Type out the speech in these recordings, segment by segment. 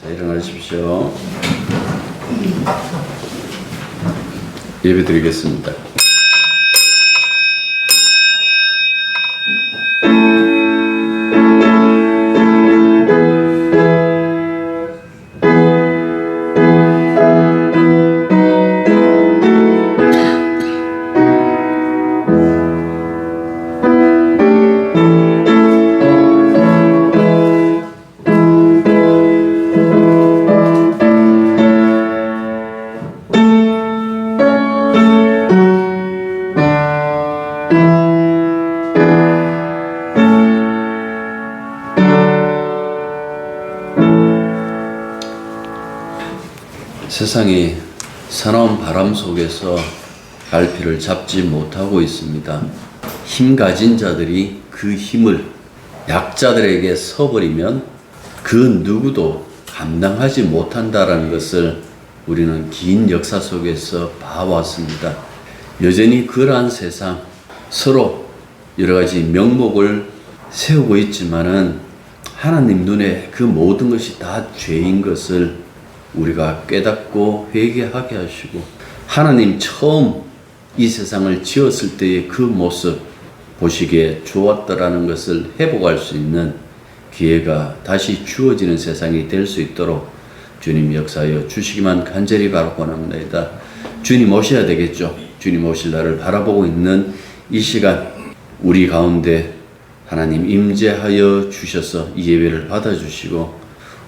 자, 일어나십시오. 예배 드리겠습니다. 세상이 사나운 바람 속에서 갈피를 잡지 못하고 있습니다. 힘 가진 자들이 그 힘을 약자들에게 서버리면 그 누구도 감당하지 못한다라는 것을 우리는 긴 역사 속에서 봐왔습니다. 여전히 그러한 세상, 서로 여러 가지 명목을 세우고 있지만은 하나님 눈에 그 모든 것이 다 죄인 것을 우리가 깨닫고 회개하게 하시고, 하나님 처음 이 세상을 지었을 때의 그 모습 보시기에 좋았더라는 것을 회복할 수 있는 기회가 다시 주어지는 세상이 될 수 있도록 주님 역사하여 주시기만 간절히 바라고 합니다. 주님 오셔야 되겠죠. 주님 오실 날을 바라보고 있는 이 시간, 우리 가운데 하나님 임재하여 주셔서 이 예배를 받아주시고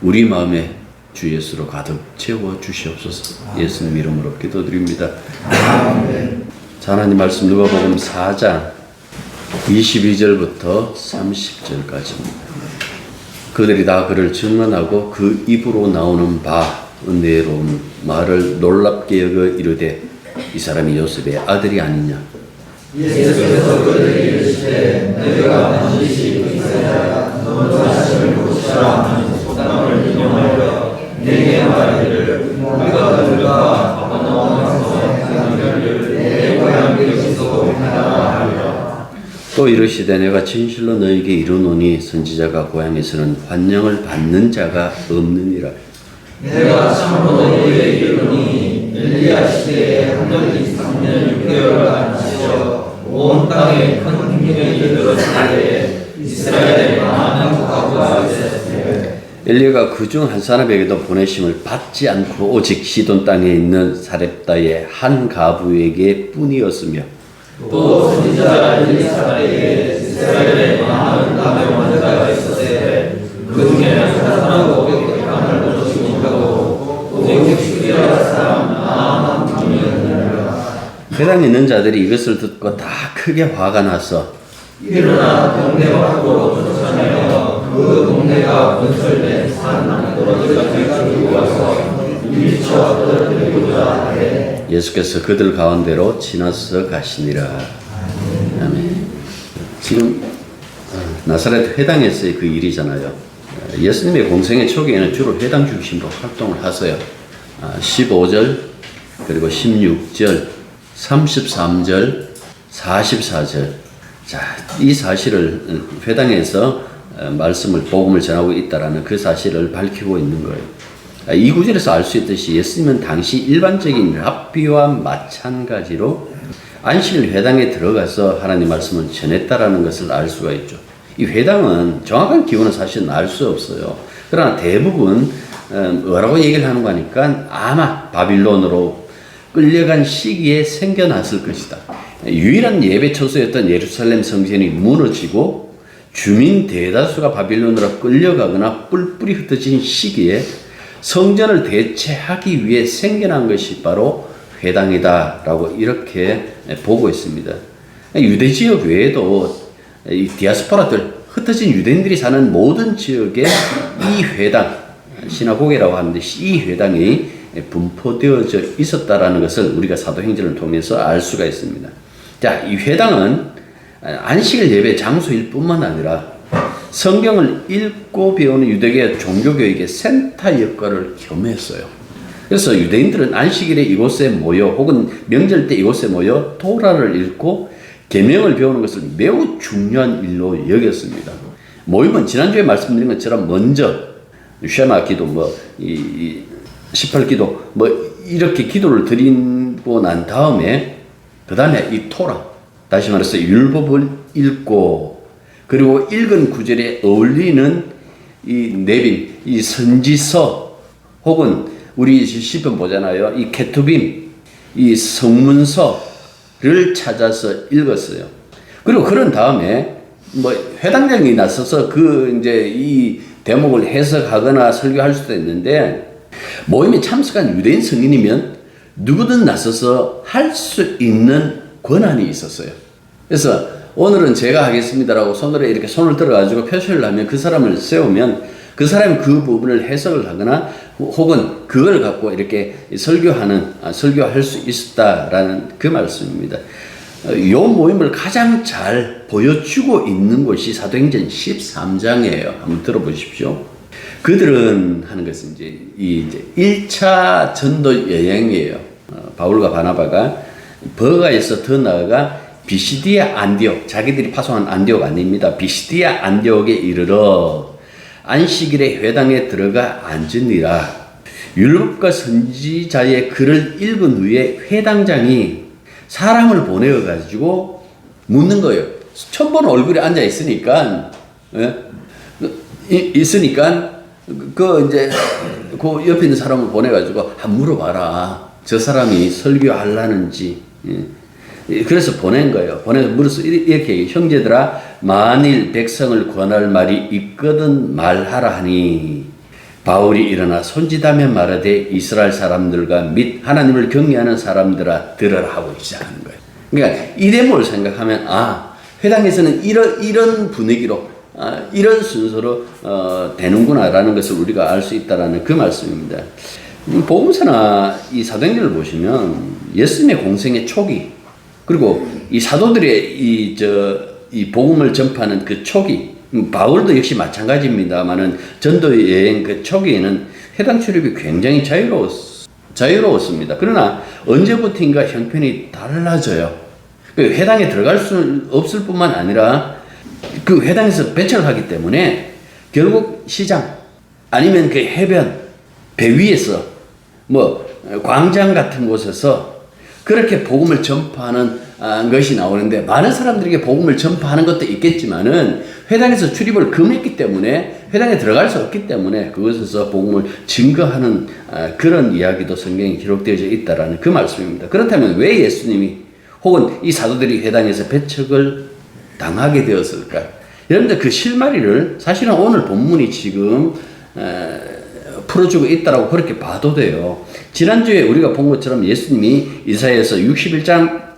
우리 마음에 주 예수로 가득 채워 주시옵소서. 예수님 이름으로 기도드립니다. 아멘. 자, 하나님 말씀 누가복음 4장 22절부터 30절까지입니다. 그들이 다 그를 증언하고 그 입으로 나오는 바 은혜로운 말을 놀랍게 여겨 이르되 이 사람이 요셉의 아들이 아니냐. 예수께서 그들에게 이르시되 너희가 반드시 의사야 너는 자신을 고치라 하는 속담을 인용하여 내게 말하기를 우리가 들과 가버나움에서 행하기를 내 고향 그리스도 하라 하리라. 또 이르시되 내가 진실로 너에게 이르노니 선지자가 고향에서는 환영을 받는 자가 없느니라. 내가 참으로 너희에게 이르노니 엘리야 시대에 하늘이 3년 6개월간 지쳐 온 땅에 큰 hun명이 들었을 때에 이스라엘에 많은 가구가 있었으되 엘리야가 그중 한 사람에게도 보내심을 받지 않고 오직 시돈 땅에 있는 사렙다의 한 가부에게 뿐이었으며, 또 선지자 엘리사에게 이스라엘에 많은 남의 원자가 있었으되 그 중에 한 사람하고 500을 거두시고 오직 시리아 사람 나만 분이었느니라. 회당에 있는 자들이 이것을 듣고 다 크게 화가 나서 일어나 동네 밖으로 쫓아내어 그 동네가 건설된 산 너머지까지 가지고 와서 밀쳐 떨어뜨리고자 하되 예수께서 그들 가운데로 지나서 가시니라. 아멘. 지금 나사렛 회당에서의 그 일이잖아요. 예수님의 공생의 초기에는 주로 회당 중심으로 활동을 하세요. 15절 그리고 16절 33절 44절. 자, 이 사실을 회당에서 말씀을 복음을 전하고 있다라는 그 사실을 밝히고 있는 거예요. 이 구절에서 알 수 있듯이 예수님은 당시 일반적인 랍비와 마찬가지로 안식일 회당에 들어가서 하나님 말씀을 전했다라는 것을 알 수가 있죠. 이 회당은 정확한 기원은 사실은 알 수 없어요. 그러나 대부분 뭐라고 얘기를 하는 거니까 아마 바빌론으로 끌려간 시기에 생겨났을 것이다. 유일한 예배 처소였던 예루살렘 성전이 무너지고 주민 대다수가 바빌론으로 끌려가거나 뿔뿔이 흩어진 시기에 성전을 대체하기 위해 생겨난 것이 바로 회당이다라고 이렇게 보고 있습니다. 유대 지역 외에도 이 디아스포라들, 흩어진 유대인들이 사는 모든 지역에 이 회당, 시나고게라고 하는데 이 회당이 분포되어져 있었다라는 것을 우리가 사도행전을 통해서 알 수가 있습니다. 자, 이 회당은 안식일 예배 장소일 뿐만 아니라 성경을 읽고 배우는 유대계 종교교육의 센터 역할을 겸했어요. 그래서 유대인들은 안식일에 이곳에 모여 혹은 명절 때 이곳에 모여 토라를 읽고 계명을 배우는 것을 매우 중요한 일로 여겼습니다. 모임은 지난주에 말씀드린 것처럼 먼저 쉐마 기도, 뭐, 이 18기도, 뭐, 이렇게 기도를 드리고 난 다음에, 그 다음에 이 토라, 다시 말해서 율법을 읽고, 그리고 읽은 구절에 어울리는 이 내빈, 이 선지서, 혹은 우리 시편 보잖아요. 이 케투빔, 이 성문서를 찾아서 읽었어요. 그리고 그런 다음에, 뭐, 회당장이 나서서 이제 이 대목을 해석하거나 설교할 수도 있는데, 모임에 참석한 유대인 성인이면 누구든 나서서 할 수 있는 권한이 있었어요. 그래서 오늘은 제가 하겠습니다라고 손을 들어가지고 표시를 하면 그 사람을 세우면 그 사람이 그 부분을 해석을 하거나 혹은 그걸 갖고 이렇게 설교할 수 있었다라는 그 말씀입니다. 이 모임을 가장 잘 보여주고 있는 것이 사도행전 13장이에요. 한번 들어보십시오. 그들은 하는 것은 이제 1차 전도 여행이에요. 바울과 바나바가 버가에서 더 나아가 비시디아 안디옥, 자기들이 파송한 안디옥 아닙니다. 비시디아 안디옥에 이르러 안식일에 회당에 들어가 앉으니라. 율법과 선지자의 글을 읽은 후에 회당장이 사람을 보내어 가지고 묻는 거예요. 처음 보는 얼굴에 앉아 있으니까, 그 옆에 있는 사람을 보내가지고 물어봐라. 저 사람이 설교하려는지. 그래서 보낸 거예요. 보내서 물어서 이렇게 형제들아, 만일 백성을 권할 말이 있거든 말하라 하니 바울이 일어나 손짓하며 말하되 이스라엘 사람들과 및 하나님을 경외하는 사람들아 들으라 하고 시작하는 거예요. 그러니까 이 대목을 생각하면 회당에서는 이런 분위기로 이런 순서로 되는구나라는 것을 우리가 알 수 있다라는 그 말씀입니다. 복음서나 이 사도행전을 보시면 예수님의 공생의 초기, 그리고 이 사도들의 이 복음을 전파하는 그 초기, 바울도 역시 마찬가지입니다만은 전도 여행 그 초기에는 회당 출입이 굉장히 자유로웠습니다. 그러나 언제부터인가 형편이 달라져요. 그 회당에 들어갈 수 없을 뿐만 아니라 그 회당에서 배척을 하기 때문에 결국 시장 아니면 그 해변 배 위에서 뭐 광장 같은 곳에서 그렇게 복음을 전파하는 것이 나오는데, 많은 사람들에게 복음을 전파하는 것도 있겠지만은 회당에서 출입을 금했기 때문에 회당에 들어갈 수 없기 때문에 그것에서 복음을 증거하는 그런 이야기도 성경에 기록되어져 있다라는 그 말씀입니다. 그렇다면 왜 예수님이 혹은 이 사도들이 회당에서 배척을 당하게 되었을까? 여러분들 그 실마리를 사실은 오늘 본문이 지금 풀어주고 있다라고 그렇게 봐도 돼요. 지난주에 우리가 본 것처럼 예수님이 이사야에서 61장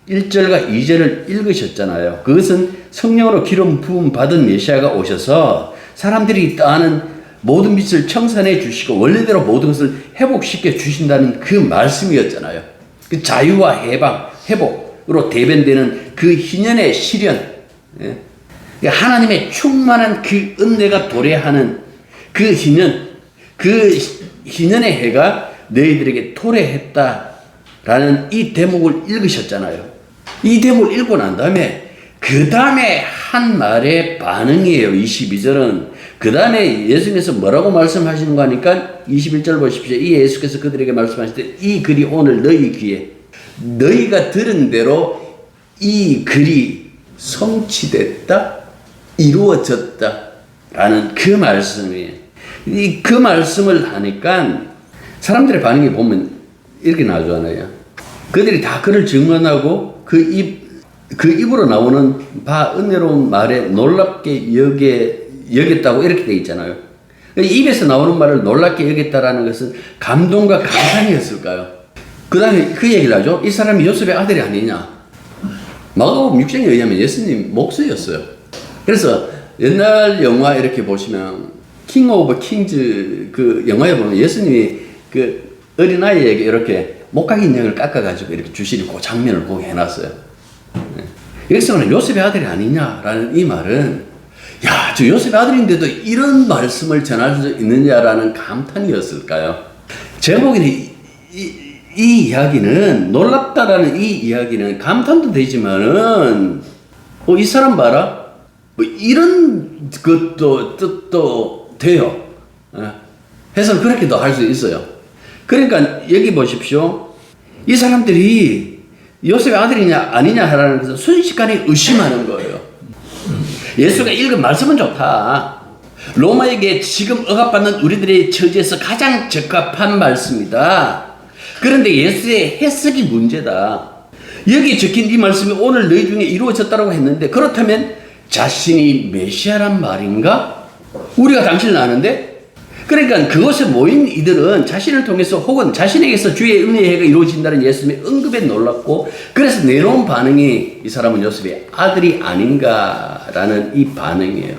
1절과 2절을 읽으셨잖아요. 그것은 성령으로 기름 부음 받은 메시아가 오셔서 사람들이 떠나는 모든 빛을 청산해 주시고 원래대로 모든 것을 회복시켜 주신다는 그 말씀이었잖아요. 그 자유와 해방, 회복으로 대변되는 그 희년의 실현, 하나님의 충만한 그 은혜가 도래하는 그 희년, 그 희년의 해가 너희들에게 도래했다라는 이 대목을 읽으셨잖아요. 이 대목을 읽고 난 다음에 그 다음에 한 말의 반응이에요. 22절은 그 다음에 예수님께서 뭐라고 말씀하시는 거 하니까 21절 보십시오. 이 예수께서 그들에게 말씀하실 때 이 글이 오늘 너희 귀에 너희가 들은 대로 이 글이 성취됐다, 이루어졌다 라는 그 말씀이에요. 그 말씀을 하니까 사람들의 반응이 보면 이렇게 나오잖아요. 그들이 다 그를 증언하고 그 입으로 나오는 은혜로운 말에 놀랍게 여겼다고 이렇게 돼 있잖아요. 입에서 나오는 말을 놀랍게 여겼다라는 것은 감동과 감탄이었을까요? 그 다음에 그 얘기를 하죠. 이 사람이 요셉의 아들이 아니냐. 마가복음 6장에 의하면 예수님 목수였어요. 그래서 옛날 영화 이렇게 보시면 킹 오브 킹즈 그 영화에 보면 예수님이 그 어린아이에게 이렇게 목각 인형을 깎아가지고 이렇게 주시는 그 장면을 보게 해놨어요. 여기서는 요셉의 아들이 아니냐라는 이 말은, 야, 저 요셉의 아들인데도 이런 말씀을 전할 수 있느냐라는 감탄이었을까요? 제목에는 이 이야기는, 놀랍다라는 이 이야기는 감탄도 되지만은, 이 사람 봐라. 뭐 이런 것도 뜻도 돼요. 해서 그렇게도 할 수 있어요. 그러니까 여기 보십시오. 이 사람들이 요셉의 아들이냐 아니냐 하라는 것을 순식간에 의심하는 거예요. 예수가 읽은 말씀은 좋다. 로마에게 지금 억압받는 우리들의 처지에서 가장 적합한 말씀이다. 그런데 예수의 해석이 문제다. 여기 적힌 이 말씀이 오늘 너희 중에 이루어졌다고 했는데 그렇다면 자신이 메시아란 말인가? 우리가 당신을 아는데? 그러니까 그곳에 모인 이들은 자신을 통해서 혹은 자신에게서 주의 은혜가 이루어진다는 예수님의 언급에 놀랐고 그래서 내놓은 반응이 이 사람은 요셉의 아들이 아닌가라는 이 반응이에요.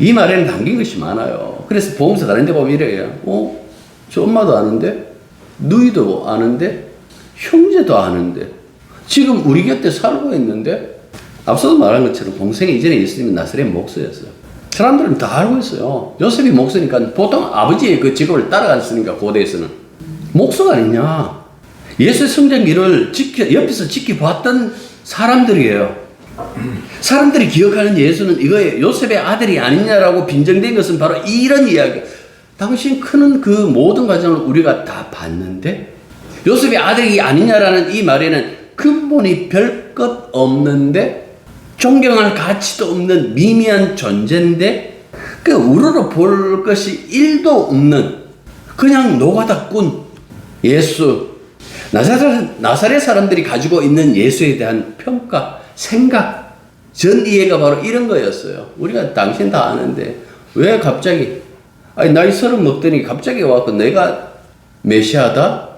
이 말에는 담긴 것이 많아요. 그래서 복음서 다른 데 보면 이래요. 저 엄마도 아는데 너희도 아는데 형제도 아는데 지금 우리 곁에 살고 있는데 앞서도 말한 것처럼 동생이 이전에 예수님은 나사렛 목사였어요. 사람들은 다 알고 있어요. 요셉이 목사니까 보통 아버지의 그 직업을 따라갔으니까 고대에서는 목사가 아니냐. 예수의 성장기를 옆에서 지켜봤던 사람들이에요. 사람들이 기억하는 예수는 이거예요. 요셉의 아들이 아니냐라고 빈정된 것은 바로 이런 이야기. 당신 크는 그 모든 과정을 우리가 다 봤는데 요셉의 아들이 아니냐라는 이 말에는 근본이 별 것 없는데 존경할 가치도 없는 미미한 존재인데 그 우러러 볼 것이 1도 없는 그냥 노가다꾼 예수. 나사렛 사람들이 가지고 있는 예수에 대한 평가, 생각, 전 이해가 바로 이런 거였어요. 우리가 당신 다 아는데 왜 갑자기 나이 30 먹더니 갑자기 와서 내가 메시아다?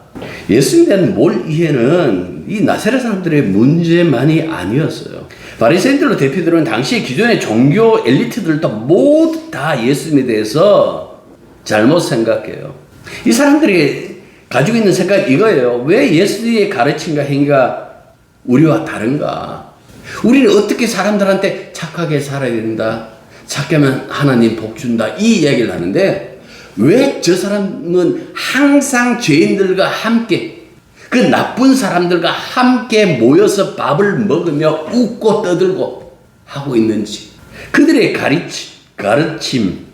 예수님에 대한 몰 이해는 이 나사렛 사람들의 문제만이 아니었어요. 바리새인들로 대표되는 당시 기존의 종교 엘리트들도 모두 다 예수님에 대해서 잘못 생각해요. 이 사람들이 가지고 있는 생각이 이거예요. 왜 예수의 가르침과 행위가 우리와 다른가? 우리는 어떻게 사람들한테 착하게 살아야 된다. 착하게 하면 하나님 복 준다. 이 이야기를 하는데 왜 저 사람은 항상 죄인들과 함께 그 나쁜 사람들과 함께 모여서 밥을 먹으며 웃고 떠들고 하고 있는지 그들의 가르침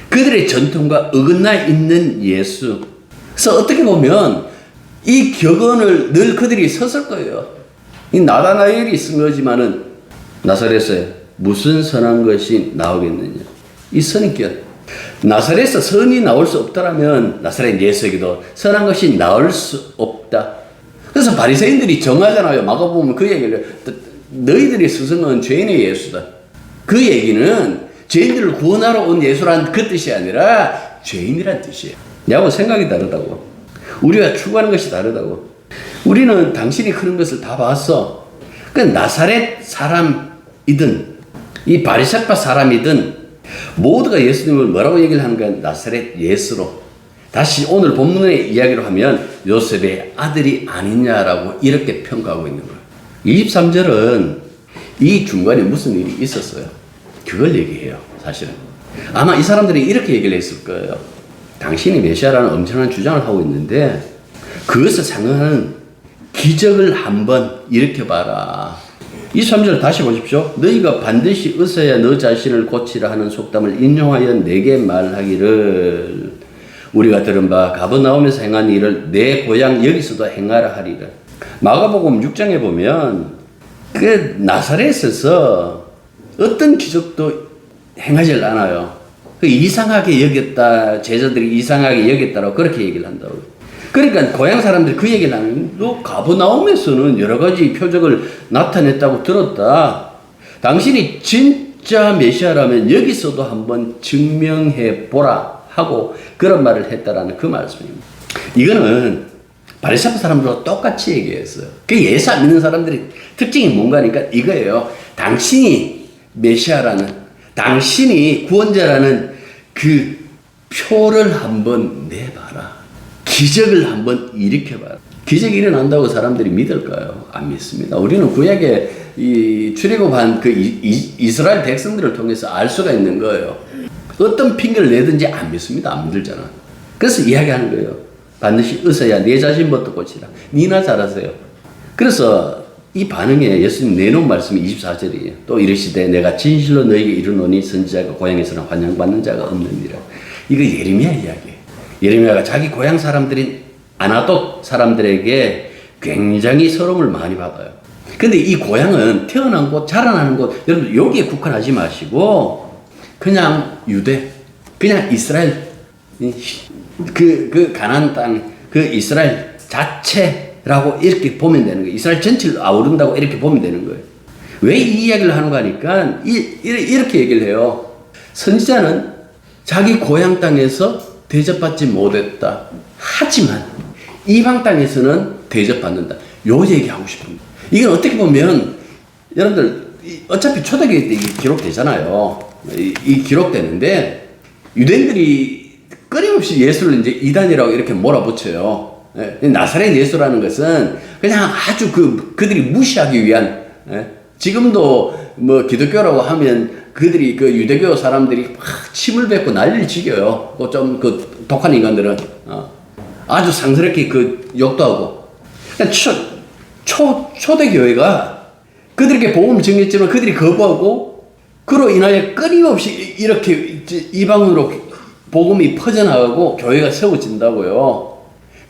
그들의 전통과 어긋나 있는 예수. 그래서 어떻게 보면 이 격언을 늘 그들이 썼을 거예요. 이 나다나엘이 쓴 거지만은 나사렛에 무슨 선한 것이 나오겠느냐. 이 선입견. 나사렛에서 선이 나올 수 없다라면 나사렛 예수에게도 선한 것이 나올 수 없다. 그래서 바리새인들이 정하잖아요. 마가복음 그 얘기를 너희들의 스승은 죄인의 예수다. 그 얘기는 죄인들을 구원하러 온 예수란 그 뜻이 아니라 죄인이란 뜻이에요. 야고 생각이 다르다고. 우리가 추구하는 것이 다르다고. 우리는 당신이 그런 것을 다 봤어. 그 나사렛 사람이든 이 바리새파 사람이든 모두가 예수님을 뭐라고 얘기를 하는가? 나사렛 예수로. 다시 오늘 본문의 이야기로 하면 요셉의 아들이 아니냐라고 이렇게 평가하고 있는 거예요. 23절은 이 중간에 무슨 일이 있었어요. 그걸 얘기해요. 사실은. 아마 이 사람들이 이렇게 얘기를 했을 거예요. 당신이 메시아라는 엄청난 주장을 하고 있는데 그것을 상응하는 기적을 한번 일으켜봐라. 23절 다시 보십시오. 너희가 반드시 의사야 너 자신을 고치라 하는 속담을 인용하여 내게 말하기를 우리가 들은 바 가버나움에서 행한 일을 내 고향 여기서도 행하라 하리라. 마가복음 6장에 보면 그 나사렛에서 어떤 기적도 행하지 않아요. 그 이상하게 여겼다. 제자들이 이상하게 여겼다라고 그렇게 얘기를 한다고. 그러니까 고향 사람들이 그 얘기를 하는 너 가버나움에서는 여러 가지 표적을 나타냈다고 들었다. 당신이 진짜 메시아라면 여기서도 한번 증명해 보라 하고 그런 말을 했다라는 그 말씀입니다. 이거는 바리새파 사람들과 똑같이 얘기했어요. 그 예수 안 믿는 사람들의 특징이 뭔가니까 이거예요. 당신이 메시아라는 당신이 구원자라는 그 표를 한번 내봐라. 기적을 한번 일으켜봐라. 기적이 일어난다고 사람들이 믿을까요? 안 믿습니다. 우리는 구약에 이 출애굽한 그 이스라엘 백성들을 통해서 알 수가 있는 거예요. 어떤 핑계를 내든지 안 믿습니다. 안 믿을잖아. 그래서 이야기하는 거예요. 반드시 의사야 내 자신부터 고치라. 니나 잘하세요. 그래서 이 반응에 예수님 내놓은 말씀이 24절이에요. 또 이르시되 내가 진실로 너에게 이르노니 선지자가 고향에서는 환영받는 자가 없느니라. 이거 예레미야 이야기예요. 예레미야가 자기 고향 사람들인 아나돗 사람들에게 굉장히 서름을 많이 받아요. 근데 이 고향은 태어난 곳, 자라나는 곳, 여러분 여기에 국한하지 마시고 그냥 유대, 그냥 이스라엘, 그 가나안 땅, 그 이스라엘 자체라고 이렇게 보면 되는 거예요. 이스라엘 전체를 아우른다고 이렇게 보면 되는 거예요. 왜 이 이야기를 하는가 하니까 이렇게 얘기를 해요. 선지자는 자기 고향 땅에서 대접받지 못했다. 하지만 이방 땅에서는 대접받는다. 요 얘기하고 싶습니다. 이건 어떻게 보면 여러분들 어차피 초대교회 때 이게 기록되잖아요. 이 기록되는데 유대인들이 끊임없이 예수를 이제 이단이라고 이렇게 몰아붙여요. 나사렛 예수라는 것은 그냥 아주 그들이 무시하기 위한, 지금도 뭐 기독교라고 하면 그들이 그 유대교 사람들이 막 침을 뱉고 난리를 지겨요. 좀 독한 인간들은 아주 상스럽게 욕도 하고. 초대교회가 그들에게 복음을 전했지만 그들이 거부하고 그로 인하여 끊임없이 이렇게 이방으로 복음이 퍼져나가고 교회가 세워진다고요.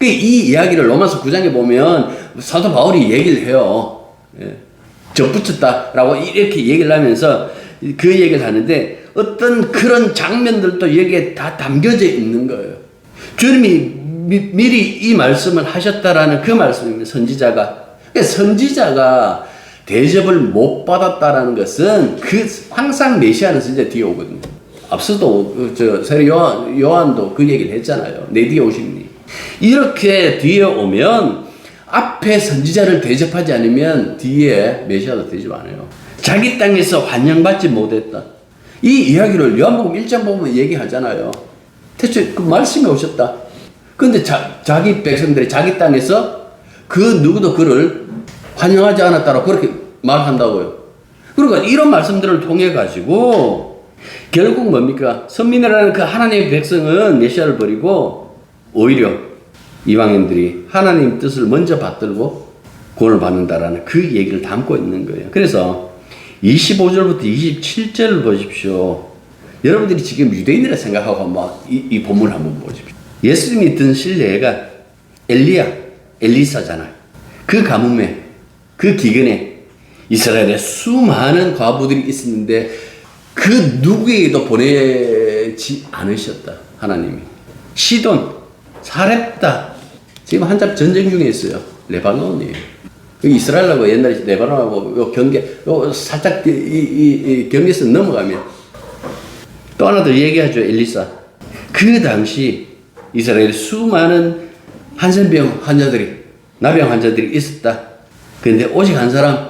이 이야기를 로마서 9장에 보면 사도 바울이 얘기를 해요. 접붙였다라고 이렇게 얘기를 하면서 그 얘기를 하는데 어떤 그런 장면들도 여기에 다 담겨져 있는 거예요. 주님이 미리 이 말씀을 하셨다라는 그 말씀입니다. 선지자가 대접을 못 받았다라는 것은 항상 메시아는 선지자 뒤에 오거든요. 앞서도 세례 요한도 그 얘기를 했잖아요. 내 뒤에 오십니. 이렇게 뒤에 오면 앞에 선지자를 대접하지 않으면 뒤에 메시아도 대접 안 해요. 자기 땅에서 환영받지 못했다. 이 이야기를 요한복음 1장 보면 얘기하잖아요. 대체 그 말씀이 오셨다. 근데 자기 백성들이 자기 땅에서 그 누구도 그를 환영하지 않았다고 그렇게 말한다고요. 그러니까 이런 말씀들을 통해 가지고 결국 뭡니까? 선민이라는 그 하나님의 백성은 메시아를 버리고 오히려 이방인들이 하나님 뜻을 먼저 받들고 구원을 받는다라는 그 얘기를 담고 있는 거예요. 그래서 25절부터 27절을 보십시오. 여러분들이 지금 유대인이라 생각하고 막 이 본문을 한번 보십시오. 예수님이 든 실내가 엘리사잖아요. 그 가뭄에, 그 기근에 이스라엘에 수많은 과부들이 있었는데 그 누구에게도 보내지 않으셨다. 하나님이. 시돈, 사렙다. 지금 한참 전쟁 중에 있어요. 레바논이에요. 이스라엘하고 옛날에 레바논하고 요 경계, 요 살짝 이 경계에서 넘어가면 또 하나 더 얘기하죠. 엘리사. 그 당시 이스라엘에 수많은 한센병 환자들이, 나병 환자들이 있었다. 그런데 오직 한 사람,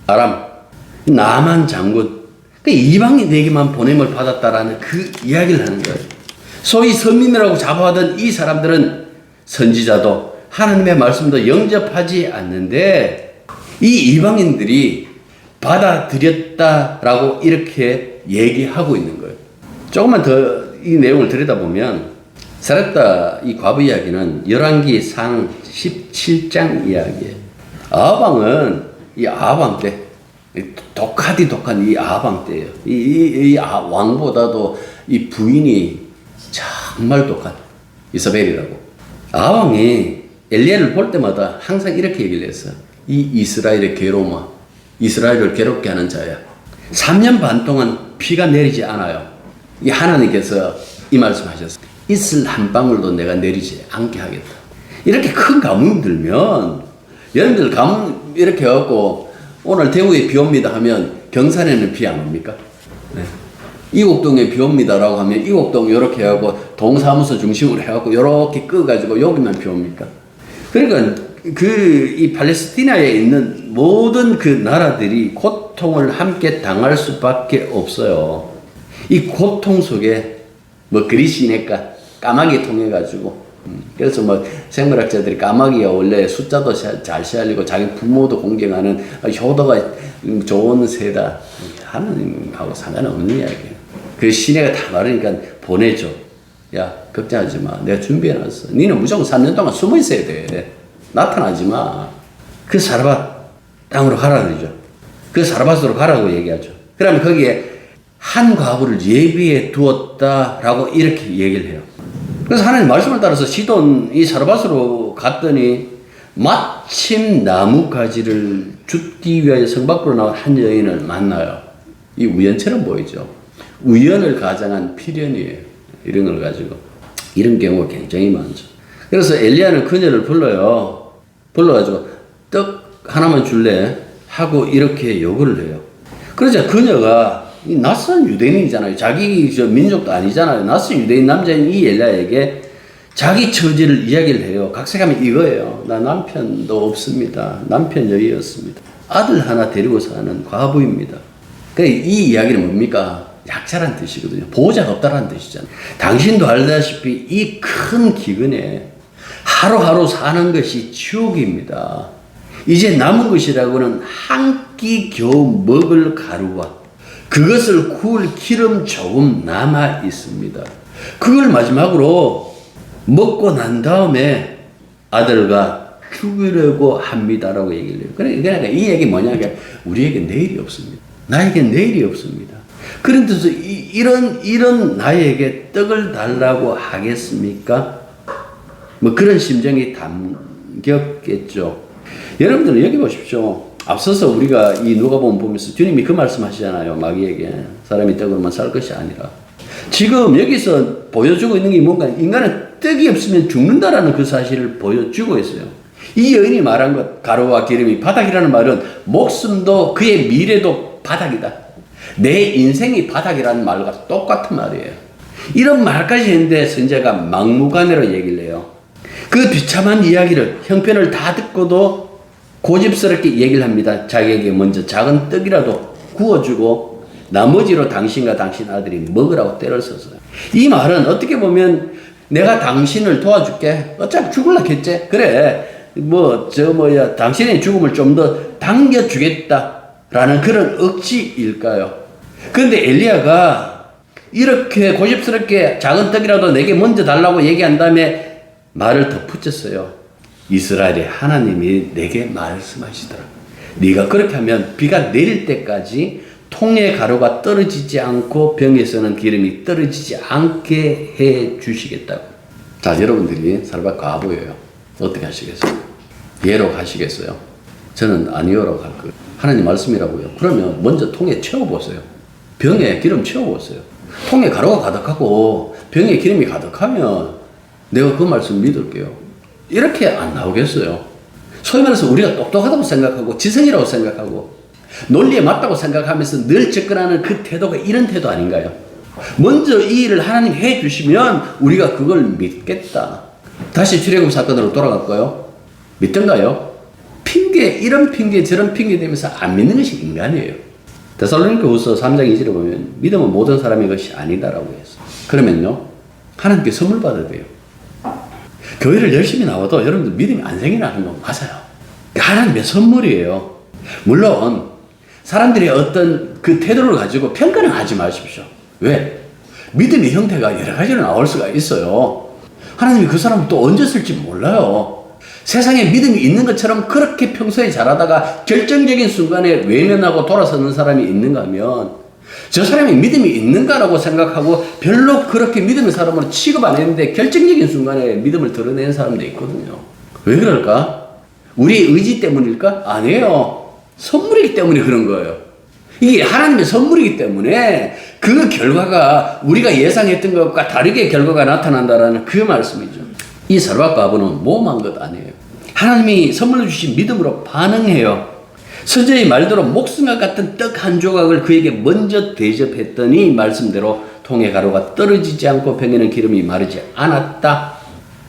아람, 나만 장군, 그 이방인에게만 보냄을 받았다라는 그 이야기를 하는 거예요. 소위 선민이라고 자부하던 이 사람들은 선지자도 하나님의 말씀도 영접하지 않는데 이 이방인들이 받아들였다라고 이렇게 얘기하고 있는 거예요. 조금만 더 이 내용을 들여다보면 사렙다 이 과부 이야기는 열왕기 상 17장 이야기예요. 아하방은 이 아하방 때 독한 이 아하방 때예요. 이 왕보다도 이 부인이 정말 독한 이사벨이라고. 아하방이 엘리야를 볼 때마다 항상 이렇게 얘기를 했어요. 이 이스라엘의 괴로움아, 이스라엘을 괴롭게 하는 자야. 3년 반 동안 피가 내리지 않아요. 이 하나님께서 이 말씀하셨어요. 이슬 한 방울도 내가 내리지 않게 하겠다. 이렇게 큰 가뭄이 들면 여러분들 가뭄 이렇게 해갖고 오늘 대구에 비 옵니다 하면 경산에는 비 안 옵니까? 네. 이곡동에 비 옵니다라고 하면 이곡동 이렇게 해갖고 동사무소 중심으로 해갖고 이렇게 끄가지고 여기만 비 옵니까? 그러니까 이 팔레스티나에 있는 모든 그 나라들이 고통을 함께 당할 수밖에 없어요. 이 고통 속에 뭐 그리시니까 까마귀 통해 가지고 그래서 뭐 생물학자들이 까마귀가 원래 숫자도 잘 세알리고 자기 부모도 공경하는 효도가 좋은 새다. 하나님하고 상관없는 이야기예요. 그 시내가 다 말하니까 보내줘. 야 걱정하지 마. 내가 준비해놨어. 니는 무조건 3년 동안 숨어 있어야 돼. 나타나지 마. 그 사르밧 땅으로 가라 그러죠. 그 사르밧으로 가라고 얘기하죠. 그러면 거기에 한 과부를 예비해 두었다라고 이렇게 얘기를 해요. 그래서 하나님 말씀을 따라서 시돈 이 사르밧으로 갔더니 마침 나뭇가지를 줍기 위하여 성 밖으로 나온 한 여인을 만나요. 이 우연처럼 보이죠. 우연을 가장한 필연이에요. 이런 걸 가지고. 이런 경우가 굉장히 많죠. 그래서 엘리야는 그녀를 불러요. 불러가지고 떡 하나만 줄래? 하고 이렇게 요구를 해요. 그러자 그녀가 이 낯선 유대인이잖아요. 자기 저 민족도 아니잖아요. 낯선 유대인 남자인 이 엘리야에게 자기 처지를 이야기를 해요. 각색하면 이거예요. 나 남편도 없습니다. 남편 여의였습니다. 아들 하나 데리고 사는 과부입니다. 그러니까 이 이야기는 뭡니까? 약자란 뜻이거든요. 보호자가 없다라는 뜻이잖아요. 당신도 알다시피 이 큰 기근에 하루하루 사는 것이 지옥입니다. 이제 남은 것이라고는 한 끼 겨우 먹을 가루와 그것을 구울 기름 조금 남아 있습니다. 그걸 마지막으로 먹고 난 다음에 아들과 죽으려고 합니다라고 얘기를 해요. 그러니까 이 얘기 뭐냐면 우리에게 내일이 없습니다. 나에게 내일이 없습니다. 그런 뜻에서 이런 나에게 떡을 달라고 하겠습니까? 뭐 그런 심정이 담겼겠죠. 여러분들 여기 보십시오. 앞서서 우리가 이 누가복음 보면서 주님이 그 말씀 하시잖아요. 마귀에게 사람이 떡으로만 살 것이 아니라. 지금 여기서 보여주고 있는 게 뭔가 인간은 떡이 없으면 죽는다라는 그 사실을 보여주고 있어요. 이 여인이 말한 것 가루와 기름이 바닥이라는 말은 목숨도 그의 미래도 바닥이다. 내 인생이 바닥이라는 말과 똑같은 말이에요. 이런 말까지 했는데 선지자가 막무가내로 얘기를 해요. 그 비참한 이야기를 형편을 다 듣고도 고집스럽게 얘기를 합니다. 자기에게 먼저 작은 떡이라도 구워주고 나머지로 당신과 당신 아들이 먹으라고 때를 썼어요. 이 말은 어떻게 보면 내가 당신을 도와줄게. 어차피 죽을라 했지. 그래. 당신의 죽음을 좀 더 당겨주겠다라는 그런 억지일까요? 그런데 엘리야가 이렇게 고집스럽게 작은 떡이라도 내게 먼저 달라고 얘기한 다음에 말을 덧붙였어요. 이스라엘의 하나님이 내게 말씀하시더라. 네가 그렇게 하면 비가 내릴 때까지 통에 가루가 떨어지지 않고 병에서는 기름이 떨어지지 않게 해 주시겠다고. 자, 여러분들이 사르밧 과부예요. 어떻게 하시겠어요? 예로 가시겠어요? 저는 아니요라고 할 거예요. 하나님 말씀이라고요. 그러면 먼저 통에 채워보세요. 병에 기름 채워보세요. 통에 가루가 가득하고 병에 기름이 가득하면 내가 그 말씀 믿을게요. 이렇게 안 나오겠어요. 소위 말해서 우리가 똑똑하다고 생각하고 지성이라고 생각하고 논리에 맞다고 생각하면서 늘 접근하는 그 태도가 이런 태도 아닌가요? 먼저 이 일을 하나님 해 주시면 우리가 그걸 믿겠다. 다시 출애굽 사건으로 돌아갈까요? 믿던가요? 이런 핑계 저런 핑계 대면서 안 믿는 것이 인간이에요. 데살로니가후서 3장 2절에 보면 믿음은 모든 사람의 것이 아니다라고 했어. 그러면요 하나님께 선물 받아야 돼요. 교회를 열심히 나와도 여러분들 믿음이 안 생기는 건 맞아요. 하나님의 선물이에요. 물론 사람들의 어떤 그 태도를 가지고 평가는 하지 마십시오. 왜? 믿음의 형태가 여러 가지로 나올 수가 있어요. 하나님이 그 사람을 또 언제 쓸지 몰라요. 세상에 믿음이 있는 것처럼 그렇게 평소에 잘하다가 결정적인 순간에 외면하고 돌아서는 사람이 있는가 하면 저 사람이 믿음이 있는가라고 생각하고 별로 그렇게 믿음의 사람으로 취급 안 했는데 결정적인 순간에 믿음을 드러내는 사람도 있거든요. 왜 그럴까? 우리의 의지 때문일까? 아니에요. 선물이기 때문에 그런 거예요. 이게 하나님의 선물이기 때문에 그 결과가 우리가 예상했던 것과 다르게 결과가 나타난다라는 그 말씀이죠. 이 사르밧 과부는 모험한 것 아니에요. 하나님이 선물로 주신 믿음으로 반응해요. 선지자의 말대로 목숨과 같은 떡 한 조각을 그에게 먼저 대접했더니 말씀대로 통에 가루가 떨어지지 않고 병에는 기름이 마르지 않았다.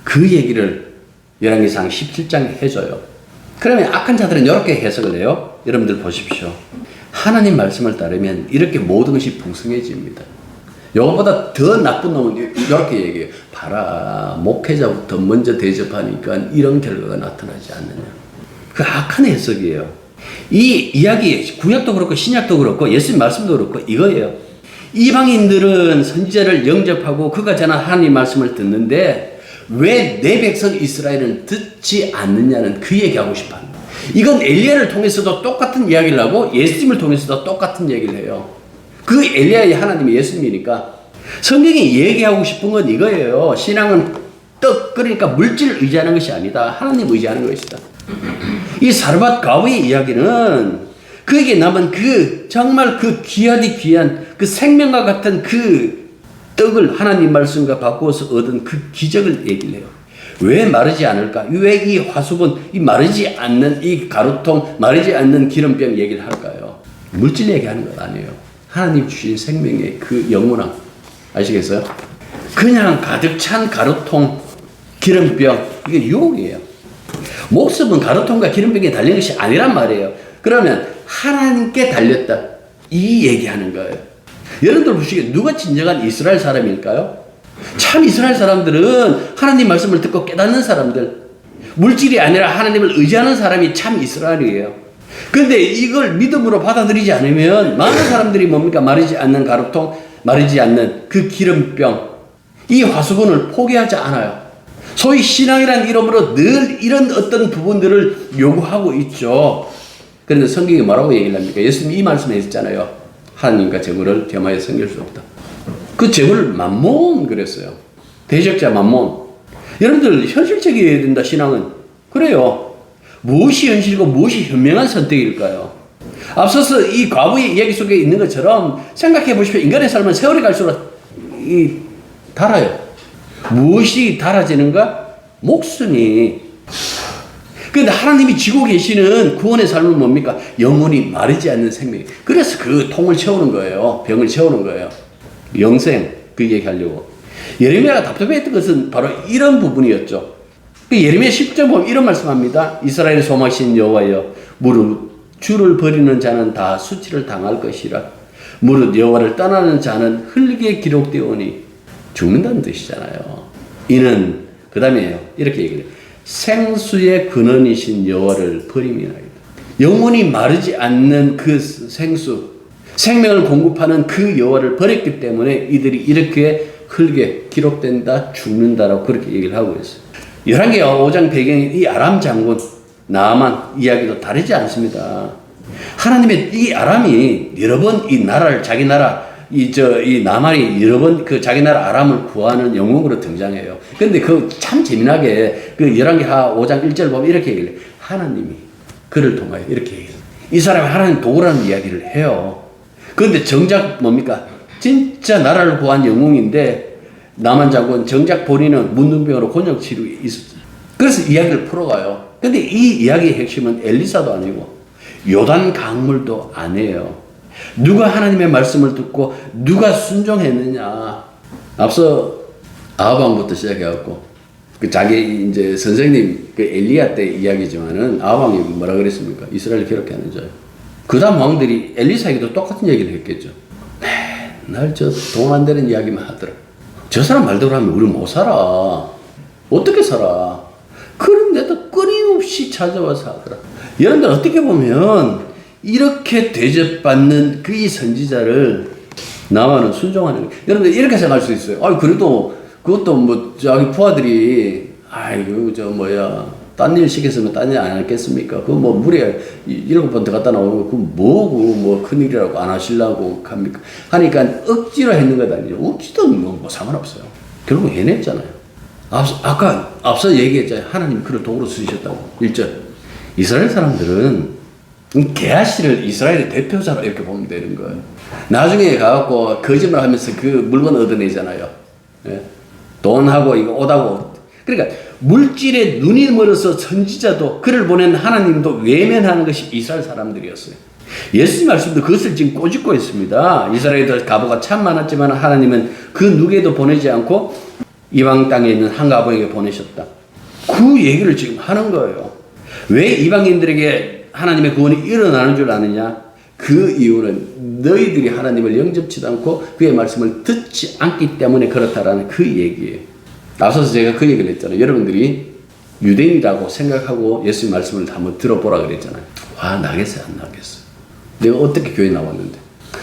그 얘기를 열왕기상 17장에 해줘요. 그러면 악한 자들은 이렇게 해석을 해요. 여러분들 보십시오. 하나님 말씀을 따르면 이렇게 모든 것이 풍성해집니다. 이거보다 더 나쁜 놈은 이렇게 얘기해요. 봐라, 목회자부터 먼저 대접하니까 이런 결과가 나타나지 않느냐. 그 악한 해석이에요. 이 이야기, 구약도 그렇고 신약도 그렇고 예수님 말씀도 그렇고 이거예요. 이방인들은 선지자를 영접하고 그가 전한 하나님 말씀을 듣는데 왜 내 백성 이스라엘은 듣지 않느냐는 그 얘기하고 싶어 합니다. 이건 엘리야를 통해서도 똑같은 이야기를 하고 예수님을 통해서도 똑같은 얘기를 해요. 그 엘리야의 하나님이 예수님이니까 성경이 얘기하고 싶은 건 이거예요. 신앙은 떡, 그러니까 물질을 의지하는 것이 아니다. 하나님 의지하는 것이다. 이 사르밧 가우의 이야기는 그에게 남은 그 정말 그 귀하디 귀한 그 생명과 같은 그 떡을 하나님 말씀과 바꾸어서 얻은 그 기적을 얘기를 해요. 왜 마르지 않을까? 왜 이 화수분, 이 마르지 않는 이 가루통, 마르지 않는 기름병 얘기를 할까요? 물질 얘기하는 것 아니에요. 하나님 주신 생명의 그 영원함. 아시겠어요? 그냥 가득 찬 가루통, 기름병, 이게 유혹이에요. 목숨은 가루통과 기름병에 달린 것이 아니란 말이에요. 그러면 하나님께 달렸다. 이 얘기하는 거예요. 여러분들 보시기에 누가 진정한 이스라엘 사람일까요? 참 이스라엘 사람들은 하나님 말씀을 듣고 깨닫는 사람들, 물질이 아니라 하나님을 의지하는 사람이 참 이스라엘이에요. 그런데 이걸 믿음으로 받아들이지 않으면 많은 사람들이 뭡니까? 마르지 않는 가루통, 마르지 않는 그 기름병, 이 화수분을 포기하지 않아요. 소위 신앙이라는 이름으로 늘 이런 어떤 부분들을 요구하고 있죠. 그런데 성경이 뭐라고 얘기를 합니까? 예수님이 이 말씀을 했잖아요. 하나님과 재물을 겸하여 섬길 수 없다. 그 재물을 만몬 그랬어요. 대적자 만몬. 여러분들 현실적이어야 된다. 신앙은. 그래요. 무엇이 현실이고 무엇이 현명한 선택일까요? 앞서서 이 과부의 이야기 속에 있는 것처럼 생각해 보십시오. 인간의 삶은 세월이 갈수록 달아요. 무엇이 달아지는가? 목숨이. 그런데 하나님이 지고 계시는 구원의 삶은 뭡니까? 영원히 마르지 않는 생명. 그래서 그 통을 채우는 거예요. 병을 채우는 거예요. 영생, 그 얘기하려고. 예레미야가 답답했던 것은 바로 이런 부분이었죠. 예레미야 10장 보면 이런 말씀합니다. 이스라엘의 소망이신 여호와여, 무릇 주를 버리는 자는 다 수치를 당할 것이라. 무릇 여호와를 떠나는 자는 흙에 기록되오니. 죽는다는 뜻이잖아요. 이는 그 다음에요. 이렇게 얘기해요. 생수의 근원이신 여호와를 버림이나이다. 영원히 마르지 않는 그 생수, 생명을 공급하는 그 여호와를 버렸기 때문에 이들이 이렇게 흙에 기록된다, 죽는다라고 그렇게 얘기를 하고 있어요. 열왕기하 5장 배경인 이 아람 장군 나아만 이야기도 다르지 않습니다. 하나님의 이 아람이 여러 번 이 나라를 자기 나라 이 나만이 여러 번 그 자기 나라 아람을 구하는 영웅으로 등장해요. 그런데 그 참 재미나게 그 열왕기하 5장 1절 보면 이렇게 얘기를 해요. 하나님이 그를 통하여 이렇게 얘기해요. 이 사람이 하나님 도구라는 이야기를 해요. 그런데 정작 뭡니까? 진짜 나라를 구한 영웅인데 나만 장군 정작 본인은 문둥병으로 곤욕치르고 있었어요. 그래서 이야기를 풀어가요. 근데 이 이야기의 핵심은 엘리사도 아니고 요단 강물도 아니에요. 누가 하나님의 말씀을 듣고 누가 순종했느냐. 앞서 아하방부터 시작해갖고 그 자기 이제 선생님 그 엘리야 때 이야기지만은 아하방이 뭐라 그랬습니까? 이스라엘 기록해 하는 자예요. 그 다음 왕들이 엘리사에게도 똑같은 얘기를 했겠죠. 맨날 저 돈 안 되는 이야기만 하더라. 저 사람 말대로 하면 우리 못 살아. 어떻게 살아? 그런데도 끊임없이 찾아와서 하더라. 여러분들 어떻게 보면 이렇게 대접받는 그 이 선지자를 나와는 순종하는 거예요. 여러분들 이렇게 생각할 수 있어요. 아이 그래도 그것도 뭐 자기 부하들이 아이고 저 뭐야 딴 일 시켰으면 딴 일 안 했겠습니까? 그거 뭐 물에 7번 더 갖다 나오고 그 뭐고 뭐 큰일이라고 안 하시려고 합니까? 하니까 억지로 했는 것 아니죠. 억지도 뭐 상관없어요. 결국 해냈잖아요. 앞서 얘기했잖아요. 하나님이 그를 도구로 쓰셨다고. 1절. 이스라엘 사람들은 게하시를 이스라엘의 대표자로 이렇게 보면 되는 거예요. 나중에 가갖고 거짓말 하면서 그 물건 얻어내잖아요. 예? 돈하고 이거 옷하고. 그러니까 물질에 눈이 멀어서 선지자도 그를 보낸 하나님도 외면하는 것이 이스라엘 사람들이었어요. 예수님 말씀도 그것을 지금 꼬집고 있습니다. 이스라엘들 가보가 참 많았지만 하나님은 그 누구에도 보내지 않고 이방 땅에 있는 한 가보에게 보내셨다. 그 얘기를 지금 하는 거예요. 왜 이방인들에게 하나님의 구원이 일어나는 줄 아느냐? 그 이유는 너희들이 하나님을 영접치도 않고 그의 말씀을 듣지 않기 때문에 그렇다라는 그 얘기예요. 앞서서 제가 그 얘기를 했잖아요. 여러분들이 유대인이라고 생각하고 예수님 말씀을 한번 들어보라 그랬잖아요. 와, 나겠어요? 안 나겠어요? 내가 어떻게 교회 나왔는데?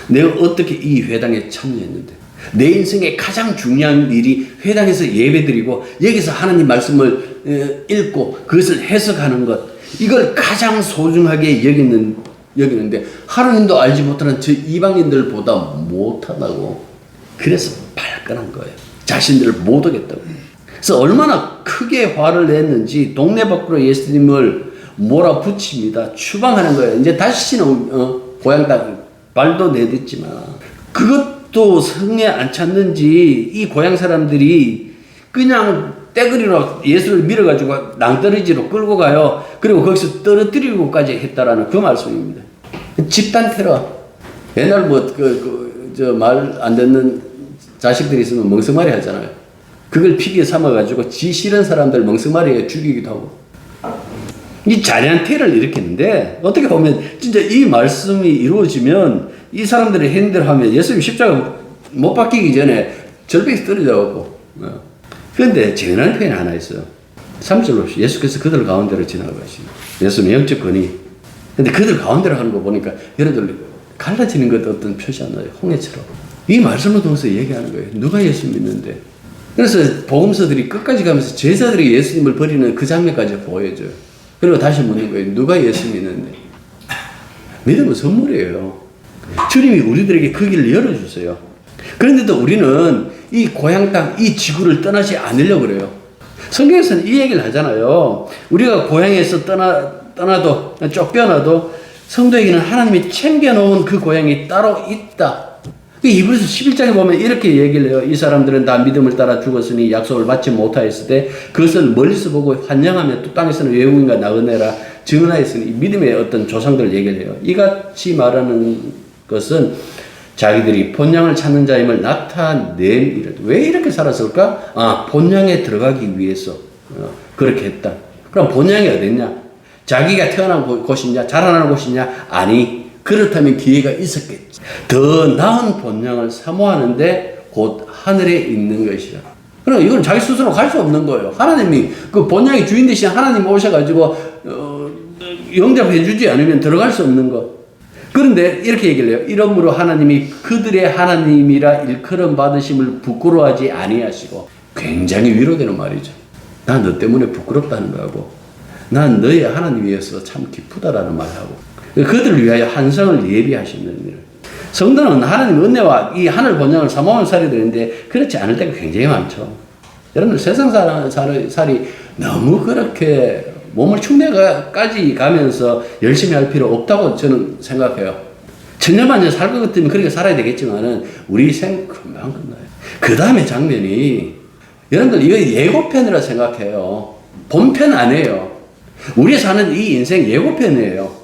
내가 어떻게 이 회당에 참여했는데? 내 인생의 가장 중요한 일이 회당에서 예배드리고 여기서 하나님 말씀을 읽고 그것을 해석하는 것, 이걸 가장 소중하게 여기는 여기는데 하나님도 알지 못하는 저 이방인들보다 못하다고. 그래서 발끈한 거예요. 자신들을 못 오겠다고. 그래서 얼마나 크게 화를 냈는지 동네 밖으로 예수님을 몰아붙입니다. 추방하는 거예요. 이제 다시는 고향 땅 발도 내딛지 마. 그것도 성에 안 찼는지 이 고향 사람들이 그냥 떼거리로 예수를 밀어가지고 낭떠러지로 끌고 가요. 그리고 거기서 떨어뜨리고까지 했다라는 그 말씀입니다. 집단 테러. 옛날 말 안 듣는 자식들이 있으면 멍석말이 하잖아요. 그걸 픽에 삼아가지고 지 싫은 사람들 멍석말이에 죽이기도 하고. 이 잔인한 테러를 일으켰는데 어떻게 보면 진짜 이 말씀이 이루어지면 이 사람들이 행대를 하면 예수님 십자가 못 박히기 전에 절벽에서 떨어져갖고. 그런데 재미난 표현이 하나 있어요. 3절로 예수께서 그들 가운데로 지나가시고 예수님 영적 권위. 근데 그들 가운데로 하는 거 보니까 여러분들 갈라지는 것 어떤 표시 안 나요. 홍해처럼. 이 말씀을 통해서 얘기하는 거예요. 누가 예수 믿는데. 그래서 복음서들이 끝까지 가면서 제자들이 예수님을 버리는 그 장면까지 보여줘요. 그리고 다시 묻는 거예요. 누가 예수 믿는데. 믿음은 선물이에요. 주님이 우리들에게 그 길을 열어주세요. 그런데도 우리는 이 고향 땅, 이 지구를 떠나지 않으려고 그래요. 성경에서는 이 얘기를 하잖아요. 우리가 고향에서 떠나도, 쫓겨나도 성도에게는 하나님이 챙겨놓은 그 고향이 따로 있다. 이브리서 11장에 보면 이렇게 얘기를 해요. 이 사람들은 다 믿음을 따라 죽었으니 약속을 받지 못하였을 때 그것을 멀리서 보고 환영하며 또 땅에서는 외국인과 나그네라 증언하였으니 믿음의 어떤 조상들을 얘기를 해요. 이같이 말하는 것은 자기들이 본향을 찾는 자임을 나타내미를. 왜 이렇게 살았을까? 본향에 들어가기 위해서 그렇게 했다. 그럼 본향이 어딨냐? 자기가 태어난 곳이냐? 자라나는 곳이냐? 아니. 그렇다면 기회가 있었겠지. 더 나은 본향을 사모하는데 곧 하늘에 있는 것이라. 그럼 이건 자기 스스로 갈 수 없는 거예요. 하나님이 그 본향의 주인 되신 하나님 오셔가지고 영접해 주지 않으면 들어갈 수 없는 것. 그런데 이렇게 얘기를 해요. 이러므로 하나님이 그들의 하나님이라 일컬음 받으심을 부끄러워하지 아니하시고. 굉장히 위로되는 말이죠. 나 너 때문에 부끄럽다는 거하고 난 너의 하나님이어서 참 기쁘다라는 말하고 그들을 위하여 한성을 예비하시는 일. 성도는 하나님 은혜와 이 하늘 본향을 사모하면서 살아야 되는데 그렇지 않을 때가 굉장히 많죠. 여러분들 세상 살이 너무 그렇게 몸을 축내까지 가면서 열심히 할 필요 없다고 저는 생각해요. 천년만년 살 것 같으면 그렇게 살아야 되겠지만은 우리 생 금방 끝나요. 그 다음에 장면이 여러분들 이거 예고편이라 생각해요. 본편 아니에요. 우리 사는 이 인생 예고편이에요.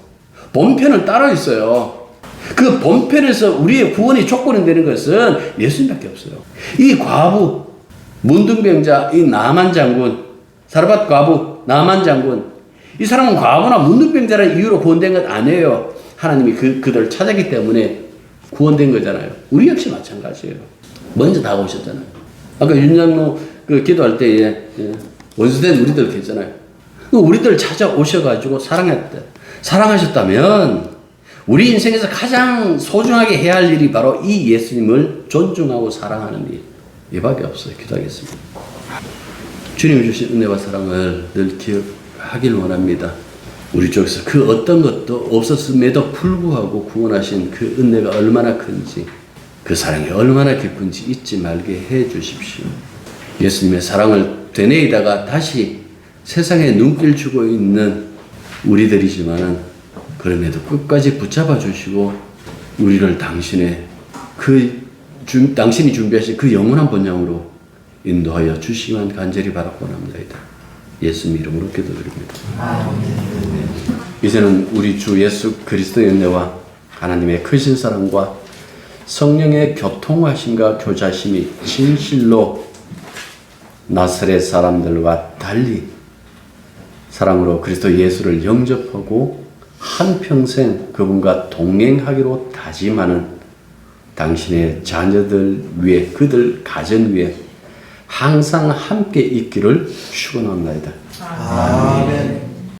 본편은 따로 있어요. 그 본편에서 우리의 구원이 조건이 되는 것은 예수님밖에 없어요. 이 과부, 문둥병자, 이 나만 장군, 사르밧 과부, 나만 장군, 이 사람은 과부나 문둥병자라는 이유로 구원된 것 아니에요. 하나님이 그들을 찾았기 때문에 구원된 거잖아요. 우리 역시 마찬가지예요. 먼저 다가오셨잖아요. 아까 윤장로 기도할 때 원수된 우리들 계잖아요. 우리들 찾아오셔가지고 사랑했다. 사랑하셨다면 우리 인생에서 가장 소중하게 해야 할 일이 바로 이 예수님을 존중하고 사랑하는 일. 이밖에 없어요. 기도하겠습니다. 주님이 주신 은혜와 사랑을 늘 기억하길 원합니다. 우리 쪽에서 그 어떤 것도 없었음에도 불구하고 구원하신 그 은혜가 얼마나 큰지, 그 사랑이 얼마나 깊은지 잊지 말게 해 주십시오. 예수님의 사랑을 되뇌이다가 다시 세상에 눈길 주고 있는 우리들이지만은 그럼에도 끝까지 붙잡아 주시고 우리를 당신의 당신이 준비하신 그 영원한 본향으로 인도하여 주시기만 간절히 바라고 원합니다. 예수님 이름으로 기도드립니다. 이제는 우리 주 예수 그리스도의 은혜와 하나님의 크신 사랑과 성령의 교통하심과 교자심이 진실로 나사렛 사람들과 달리 사랑으로 그리스도 예수를 영접하고 한평생 그분과 동행하기로 다짐하는 당신의 자녀들 위에, 그들 가정 위에 항상 함께 있기를 축원합니다. 아멘.